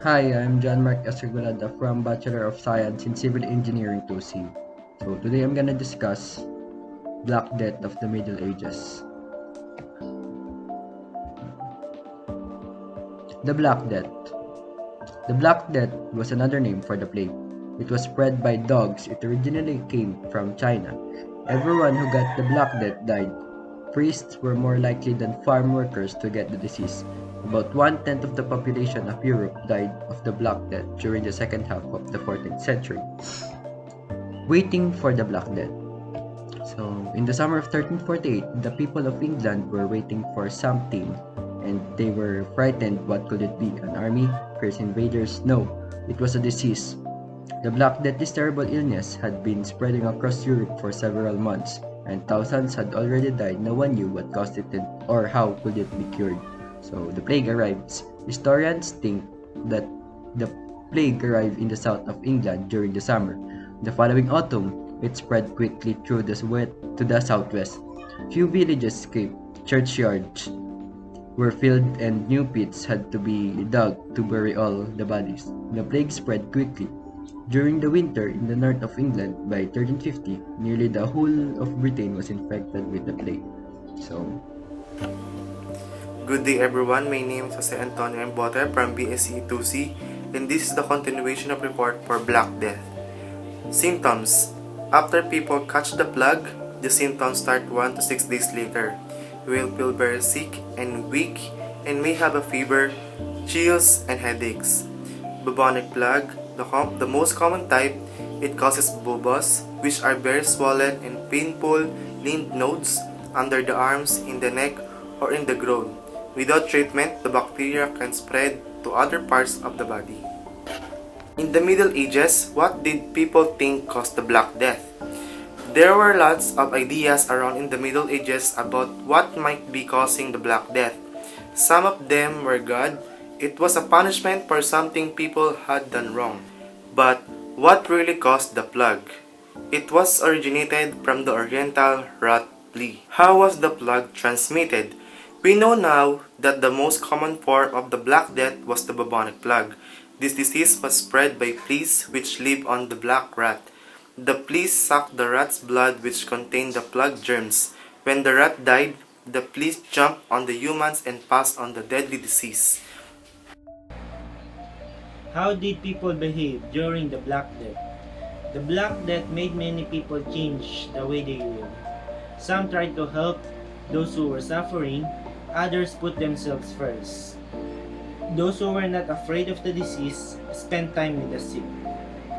Hi, I'm John Mark Cagulada from Bachelor of Science in Civil Engineering 2C. So today I'm gonna discuss Black Death of the Middle Ages. The Black Death. The Black Death was another name for the plague. It was spread by dogs. It originally came from China. Everyone who got the Black Death died. Priests were more likely than farm workers to get the disease. About one-tenth of the population of Europe died of the Black Death during the second half of the 14th century. Waiting for the Black Death. So, in the summer of 1348, the people of England were waiting for something, and they were frightened. What could it be? An army? Fierce invaders? No, it was a disease. The Black Death, this terrible illness, had been spreading across Europe for several months, and thousands had already died. No one knew what caused it or how could it be cured. So, the plague arrives. Historians think that the plague arrived in the south of England during the summer. The following autumn, it spread quickly through the to the southwest. Few villages escaped. Churchyards were filled and new pits had to be dug to bury all the bodies. The plague spread quickly. During the winter in the north of England, by 1350, nearly the whole of Britain was infected with the plague. So, Good day everyone, my name is Jose Antonio Bote from BSCE 2C, and this is the continuation of report for Black Death. Symptoms. After people catch the plague, the symptoms start 1 to 6 days later. You will feel very sick and weak and may have a fever, chills, and headaches. Bubonic plague, the most common type, it causes buboes, which are very swollen and painful lymph nodes under the arms, in the neck, or in the groin. Without treatment, the bacteria can spread to other parts of the body. In the Middle Ages, what did people think caused the Black Death? There were lots of ideas around in the Middle Ages about what might be causing the Black Death. Some of them were God. It was a punishment for something people had done wrong. But what really caused the plague? It was originated from the Oriental rat flea. How was the plague transmitted? We know now that the most common form of the Black Death was the bubonic plague. This disease was spread by fleas which live on the black rat. The fleas sucked the rat's blood which contained the plague germs. When the rat died, the fleas jumped on the humans and passed on the deadly disease. How did people behave during the Black Death? The Black Death made many people change the way they live. Some tried to help those who were suffering, others put themselves first. Those who were not afraid of the disease spent time with the sick,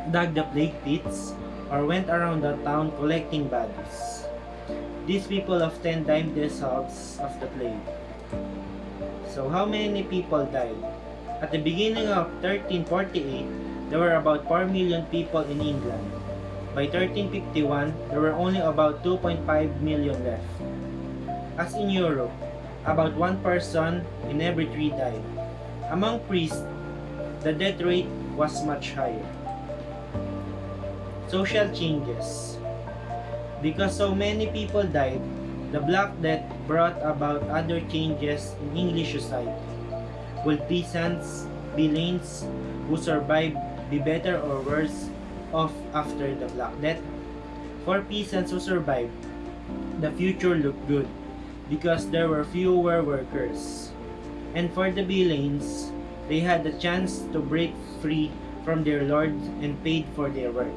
dug the plague pits, or went around the town collecting bodies. These people often died themselves of the plague. So how many people died? At the beginning of 1348, there were about 4 million people in England. By 1351, there were only about 2.5 million left. As in Europe, about 1 person in every 3 died. Among priests, the death rate was much higher. Social changes. Because so many people died, the Black Death brought about other changes in English society. Will peasants, villeins who survived be better or worse off after the Black Death? For peasants who survived, the future looked good because there were fewer workers. And for the villeins, they had the chance to break free from their lords and paid for their work.